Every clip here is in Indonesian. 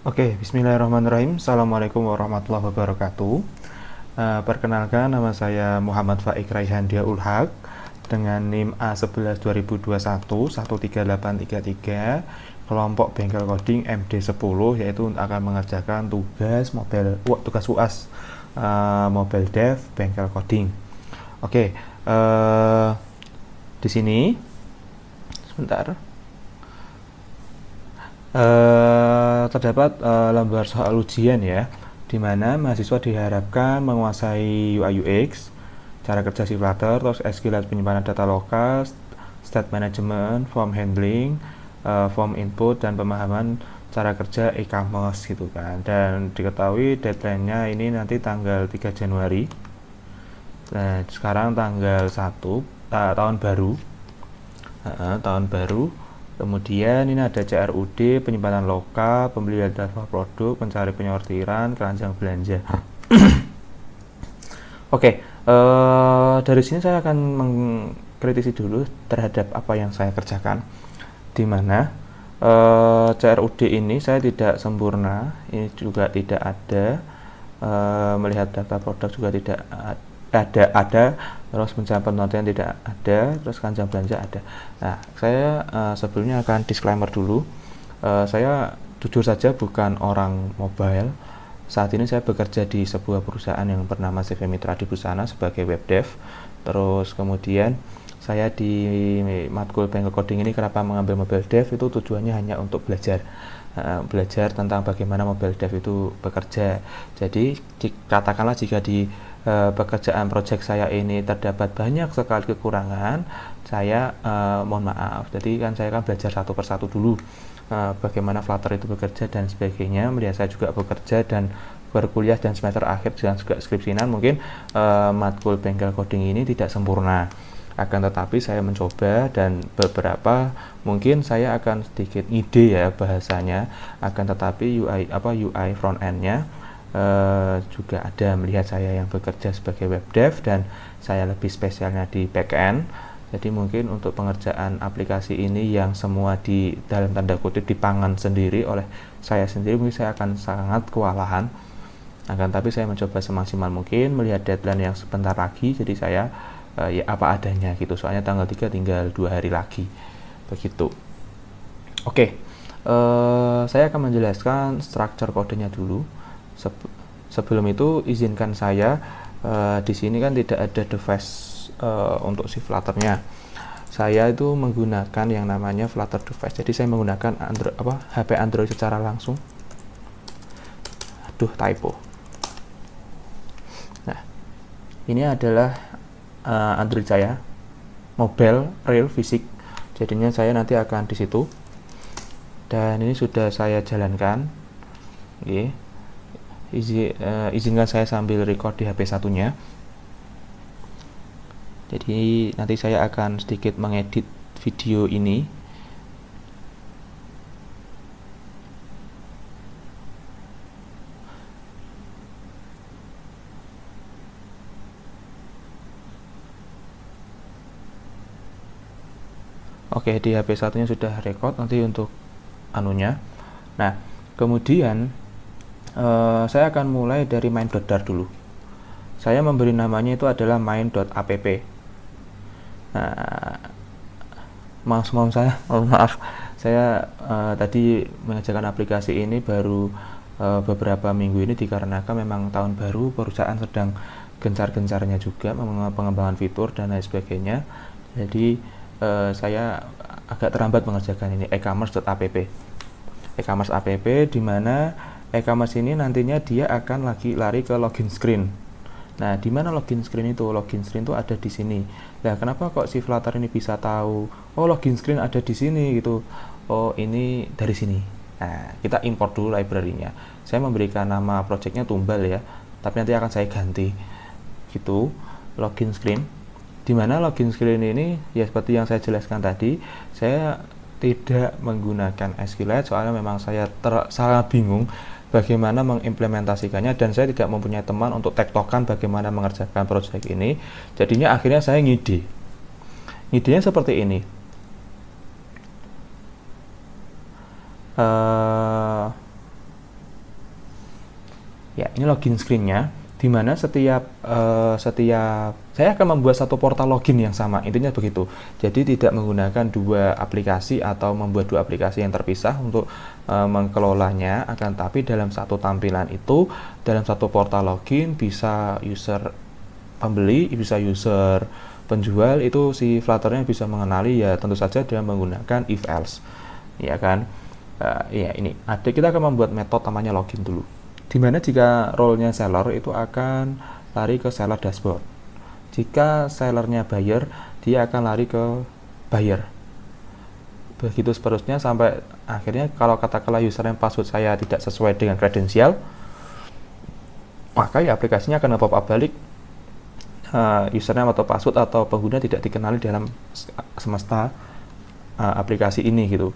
Oke, bismillahirrahmanirrahim. Assalamualaikum warahmatullahi wabarakatuh. Perkenalkan, nama saya Muhammad Faik Raihandia Ulhaq dengan NIM A11 2021 13833, kelompok bengkel coding MD10, yaitu akan mengerjakan tugas UAS mobile dev bengkel coding. Oke, di sini sebentar. Terdapat lembar soal ujian ya, di mana mahasiswa diharapkan menguasai UI UX, cara kerja si Flutter, terus SQL penyimpanan data lokal, state management, form handling, form input, dan pemahaman cara kerja e-commerce gitu kan. Dan diketahui deadline-nya ini nanti tanggal 3 Januari. Nah, sekarang tanggal 1 tahun baru. Tahun baru. Kemudian ini ada CRUD, penyimpanan lokal, pembelian data produk, pencari penyortiran, keranjang belanja. Oke, dari sini saya akan mengkritisi dulu terhadap apa yang saya kerjakan, di mana CRUD ini saya tidak sempurna, ini juga tidak ada, melihat data produk juga tidak ada, terus pencarian penonton tidak ada, terus keranjang belanja ada. Nah, saya sebelumnya akan disclaimer dulu. Saya jujur saja bukan orang mobile. Saat ini saya bekerja di sebuah perusahaan yang bernama CV Mitra di Busana sebagai web dev. Terus kemudian saya di matkul bengkel coding ini kenapa mengambil mobile dev, itu tujuannya hanya untuk belajar tentang bagaimana mobile dev itu bekerja. Jadi katakanlah jika di pekerjaan project saya ini terdapat banyak sekali kekurangan, saya mohon maaf. Jadi kan saya belajar satu persatu dulu bagaimana Flutter itu bekerja dan sebagainya. Kemudian saya juga bekerja dan berkuliah dan semester akhir dan juga skripsinan. Mungkin matkul bengkel coding ini tidak sempurna, akan tetapi saya mencoba dan beberapa mungkin saya akan sedikit ide ya bahasanya, akan tetapi UI front end-nya juga ada, melihat saya yang bekerja sebagai web dev dan saya lebih spesialnya di back end. Jadi mungkin untuk pengerjaan aplikasi ini yang semua di dalam tanda kutip dipangan sendiri oleh saya sendiri, mungkin saya akan sangat kewalahan. Akan tapi saya mencoba semaksimal mungkin, melihat deadline yang sebentar lagi, jadi saya ya apa adanya gitu, soalnya tanggal 3 tinggal 2 hari lagi begitu. Oke, saya akan menjelaskan struktur kodenya dulu. Sebelum itu izinkan saya, di sini kan tidak ada device untuk si Flutter-nya. Saya itu menggunakan yang namanya Flutter device. Jadi saya menggunakan HP Android secara langsung. Aduh, typo. Nah, ini adalah Android saya, mobile real fisik. Jadinya saya nanti akan di situ. Dan ini sudah saya jalankan. Oke. Izinkan saya sambil record di HP satunya. Jadi nanti saya akan sedikit mengedit video ini. Oke, di HP satunya sudah record, nanti untuk anunya. Nah, kemudian saya akan mulai dari main.dar dulu. Saya memberi namanya itu adalah main.app. Nah, mohon maaf, saya tadi mengerjakan aplikasi ini baru beberapa minggu ini, dikarenakan memang tahun baru, perusahaan sedang gencar-gencarnya juga pengembangan fitur dan lain sebagainya. Jadi saya agak terlambat mengerjakan ini e-commerce.app. E-commerce app, di mana e-commerce ini nantinya dia akan lari ke login screen. Nah, di mana login screen itu? Login screen itu ada di sini. Nah, kenapa kok si Flutter ini bisa tahu? Oh, login screen ada di sini gitu. Oh, ini dari sini. Nah, kita import dulu library-nya. Saya memberikan nama projectnya Tumbal ya, tapi nanti akan saya ganti. Gitu, login screen. Di mana login screen ini ya seperti yang saya jelaskan tadi, saya tidak menggunakan SQLite soalnya memang saya sangat bingung bagaimana mengimplementasikannya, dan saya tidak mempunyai teman untuk tektokan bagaimana mengerjakan proyek ini. Jadinya akhirnya saya ngidenya seperti ini. Ya, ini login screen-nya, di mana setiap saya akan membuat satu portal login yang sama, intinya begitu. Jadi tidak menggunakan dua aplikasi atau membuat dua aplikasi yang terpisah untuk mengelolanya, akan tapi dalam satu tampilan itu, dalam satu portal login bisa user pembeli, bisa user penjual, itu si Flutter-nya bisa mengenali ya, tentu saja dengan menggunakan if else, ya kan. Ya, ini ada, kita akan membuat metode namanya login dulu, dimana jika role-nya seller itu akan lari ke seller dashboard. Jika sellernya buyer, dia akan lari ke buyer. Begitu seterusnya sampai akhirnya kalau katakanlah username password saya tidak sesuai dengan kredensial, maka ya aplikasinya akan pop up balik username atau password atau pengguna tidak dikenali dalam semesta aplikasi ini gitu.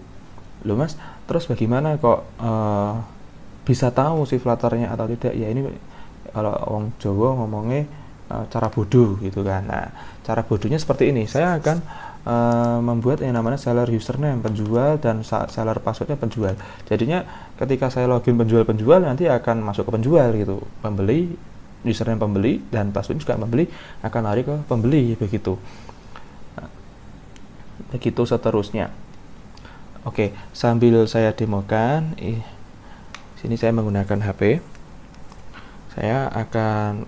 Loh mas, terus bagaimana kok bisa tahu si Flutter-nya atau tidak? Ya ini kalau orang Jawa ngomongnya cara bodoh gitu kan. Nah, cara bodohnya seperti ini. Saya akan membuat yang namanya seller username penjual dan seller passwordnya penjual. Jadinya ketika saya login penjual nanti akan masuk ke penjual gitu. Pembeli, username pembeli dan password juga pembeli akan lari ke pembeli begitu. Nah, begitu seterusnya. Oke, sambil saya demokan, sini saya menggunakan HP. Saya akan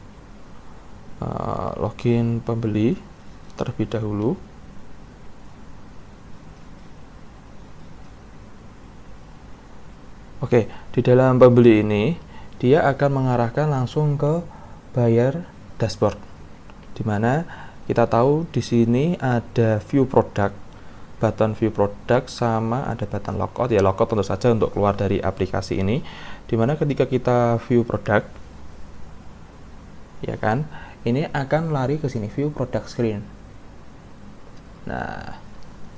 login pembeli terlebih dahulu. Oke, di dalam pembeli ini dia akan mengarahkan langsung ke buyer dashboard, dimana kita tahu di sini ada view product, button view product, sama ada button logout. Ya, logout tentu saja untuk keluar dari aplikasi ini, dimana ketika kita view product, ya kan, ini akan lari ke sini, view product screen. Nah,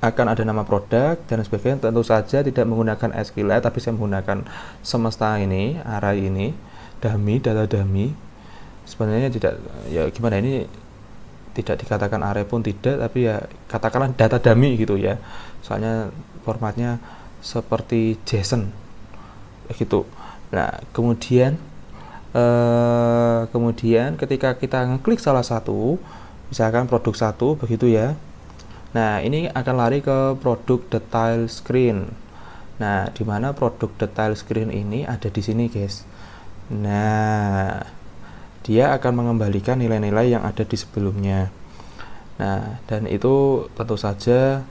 akan ada nama produk dan sebagainya. Tentu saja tidak menggunakan SQLite, tapi saya menggunakan semesta ini, array ini, dummy, data dummy. Sebenarnya tidak, ya gimana, ini tidak dikatakan array pun tidak, tapi ya katakanlah data dummy gitu ya, soalnya formatnya seperti JSON gitu. Nah, kemudian ketika kita ngeklik salah satu, misalkan produk 1 begitu ya, nah ini akan lari ke produk detail screen. Nah, dimana produk detail screen ini ada di sini guys. Nah, dia akan mengembalikan nilai-nilai yang ada di sebelumnya. Nah, dan itu tentu saja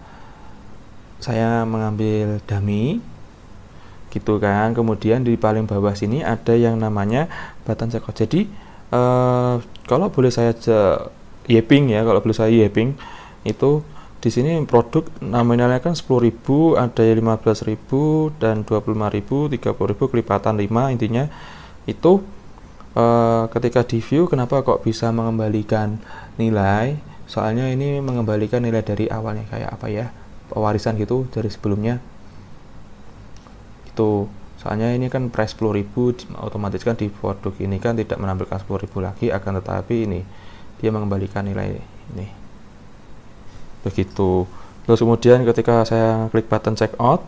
saya mengambil dummy gitu kan. Kemudian di paling bawah sini ada yang namanya button checkout. Jadi kalau boleh saya yeping ya, kalau boleh saya yeping itu di sini produk nominalnya kan 10.000, ada 15.000 dan 25.000, 30.000, kelipatan 5, intinya itu ketika di view kenapa kok bisa mengembalikan nilai, soalnya ini mengembalikan nilai dari awalnya, kayak apa ya, warisan gitu dari sebelumnya itu. Soalnya ini kan price 10.000, otomatis kan di produk ini kan tidak menampilkan 10.000 lagi, akan tetapi ini dia mengembalikan nilai ini begitu. Terus kemudian ketika saya klik button checkout,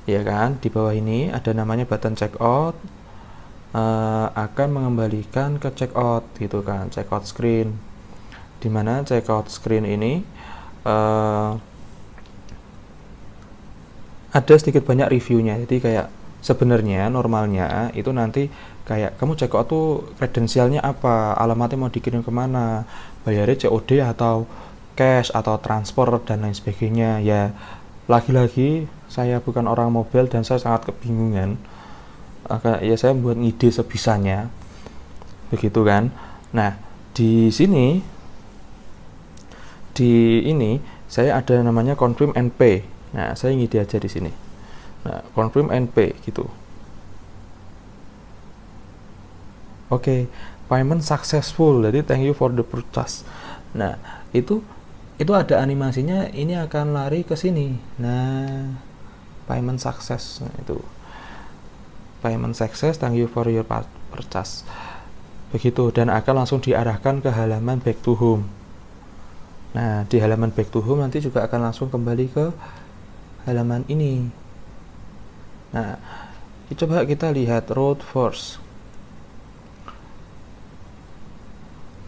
ya kan, di bawah ini ada namanya button checkout, akan mengembalikan ke checkout gitu kan, checkout screen, dimana checkout screen ini ada sedikit banyak reviewnya. Jadi kayak sebenarnya normalnya itu nanti kayak kamu checkout tuh kredensialnya apa, alamatnya mau dikirim kemana, bayarnya COD atau cash atau transfer dan lain sebagainya. Ya lagi-lagi saya bukan orang mobile dan saya sangat kebingungan. Ya saya buat ngide sebisanya begitu kan. Nah, di sini saya ada namanya confirm and pay. Nah, saya ngide aja di sini. Nah, confirm and pay gitu. Oke, payment successful. Jadi thank you for the purchase. Nah, itu ada animasinya, ini akan lari ke sini. Nah, payment success, nah, itu payment success, thank you for your purchase begitu, dan akan langsung diarahkan ke halaman back to home. Nah, di halaman back to home nanti juga akan langsung kembali ke halaman ini. Nah, coba kita lihat road first.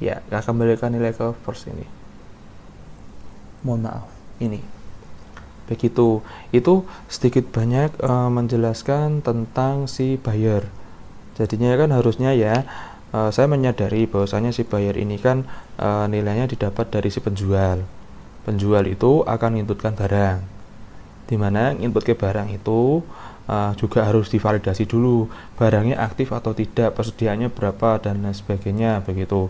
Ya, kita kembalikan nilai ke first ini. Mohon maaf, ini. Begitu. Itu sedikit banyak menjelaskan tentang si buyer. Jadinya kan harusnya ya, saya menyadari bahwasanya si buyer ini kan nilainya didapat dari si penjual. Penjual itu akan inputkan barang, dimana input ke barang itu juga harus divalidasi dulu barangnya aktif atau tidak, persediaannya berapa dan lain sebagainya begitu.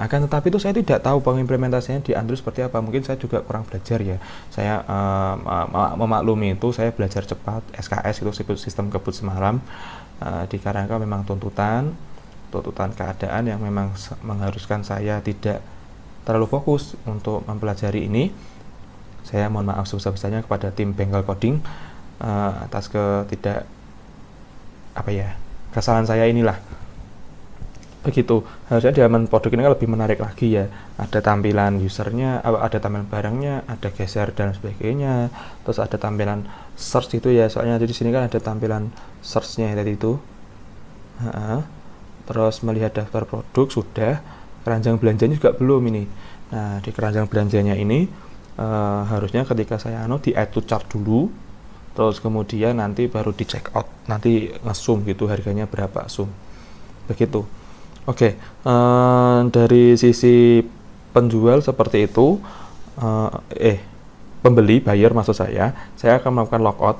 Akan tetapi itu saya tidak tahu pengimplementasinya di Android seperti apa. Mungkin saya juga kurang belajar ya. Saya memaklumi itu, saya belajar cepat SKS itu sistem kebut semalam, dikarenakan memang tuntutan keadaan yang memang mengharuskan saya tidak terlalu fokus untuk mempelajari ini. Saya mohon maaf sebesar-besarnya kepada tim Bengkel Coding atas kesalahan saya inilah. Begitu. Harusnya di halaman produk ini kan lebih menarik lagi ya. Ada tampilan usernya, ada tampilan barangnya, ada geser dan sebagainya. Terus ada tampilan search itu ya. Soalnya di sini kan ada tampilan search-nya tadi itu. Terus melihat daftar produk sudah, keranjang belanjanya juga belum ini. Nah, di keranjang belanjanya ini harusnya ketika saya di add to cart dulu, terus kemudian nanti baru di check out, nanti nge-zoom gitu harganya berapa, zoom begitu. Oke, dari sisi penjual seperti itu, pembeli, buyer maksud saya akan melakukan logout.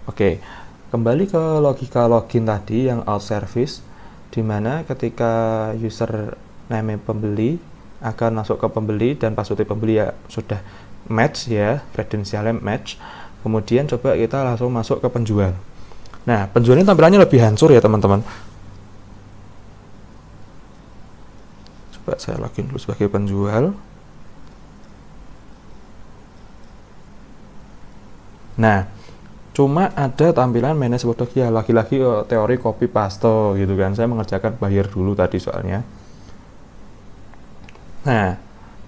Oke, kembali ke logika login tadi yang alt service, dimana ketika user name pembeli akan masuk ke pembeli dan password pembeli ya sudah match ya, kredensialnya match. Kemudian coba kita langsung masuk ke penjual. Nah, penjual ini tampilannya lebih hancur ya teman-teman. Coba saya login dulu sebagai penjual. Nah, cuma ada tampilan manage produk ya, lagi-lagi teori copy paste gitu kan. Saya mengerjakan buyer dulu tadi soalnya. Nah,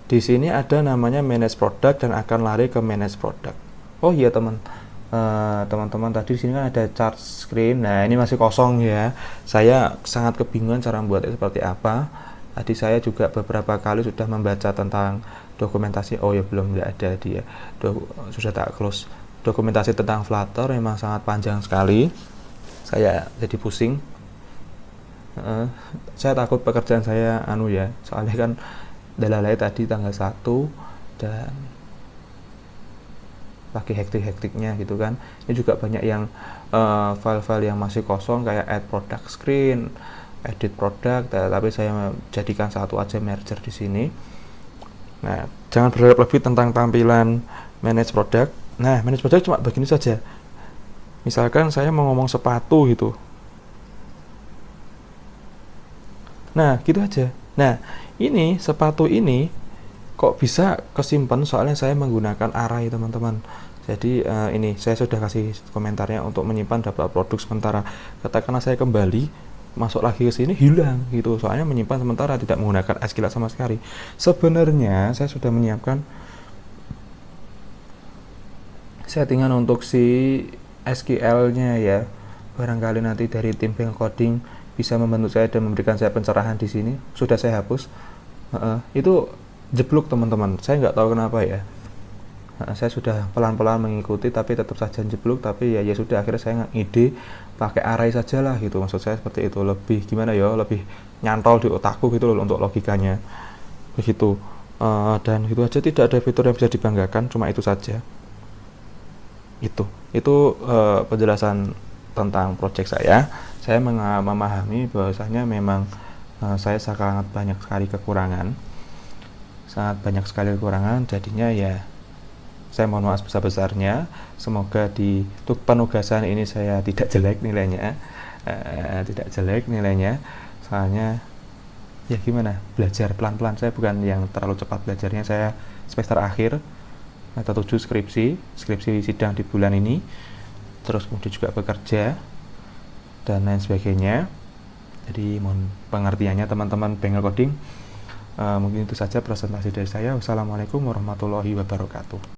di sini ada namanya manage product dan akan lari ke manage product. Oh iya teman-teman tadi di sini kan ada chart screen. Nah, ini masih kosong ya. Saya sangat kebingungan cara membuatnya seperti apa. Tadi saya juga beberapa kali sudah membaca tentang dokumentasi. Oh ya, belum, nggak ada dia. Sudah tak close. Dokumentasi tentang Flutter memang sangat panjang sekali. Saya jadi pusing. Saya takut pekerjaan saya soalnya kan dalalai tadi tanggal 1 dan lagi hektik-hektiknya gitu kan. Ini juga banyak yang file-file yang masih kosong kayak add product screen, edit product, tapi saya jadikan satu aja merger di sini. Nah, jangan berharap lebih tentang tampilan manage product. Nah, manage product cuma begini saja. Misalkan saya mau ngomong sepatu gitu. Nah, gitu aja. Nah, ini sepatu ini kok bisa kesimpan, soalnya saya menggunakan array teman-teman. Jadi ini saya sudah kasih komentarnya untuk menyimpan daftar produk sementara. Katakanlah saya kembali masuk lagi ke sini, hilang gitu, soalnya menyimpan sementara, tidak menggunakan SQL sama sekali. Sebenarnya saya sudah menyiapkan settingan untuk si SQL-nya ya. Barangkali nanti dari tim Bengkel Coding bisa membantu saya dan memberikan saya pencerahan di sini. Sudah saya hapus. Itu jeblok teman-teman, saya nggak tahu kenapa ya. Saya sudah pelan-pelan mengikuti tapi tetap saja jeblok. Tapi ya sudah, akhirnya saya ngide pakai array saja lah gitu. Maksud saya seperti itu, lebih gimana ya, lebih nyantol di otakku gitu loh untuk logikanya begitu. Dan itu aja, tidak ada fitur yang bisa dibanggakan, cuma itu saja. Itu penjelasan tentang project saya. Saya memahami bahwasanya memang saya sangat banyak sekali kekurangan, jadinya ya saya mohon maaf sebesar-besarnya. Semoga di penugasan ini saya tidak jelek nilainya, soalnya ya gimana, belajar pelan-pelan. Saya bukan yang terlalu cepat belajarnya, saya semester akhir mata 7 skripsi sidang di bulan ini, terus kemudian juga bekerja dan lain sebagainya. Jadi mohon pengertiannya teman-teman Bengkel Coding. Mungkin itu saja presentasi dari saya. Wassalamualaikum warahmatullahi wabarakatuh.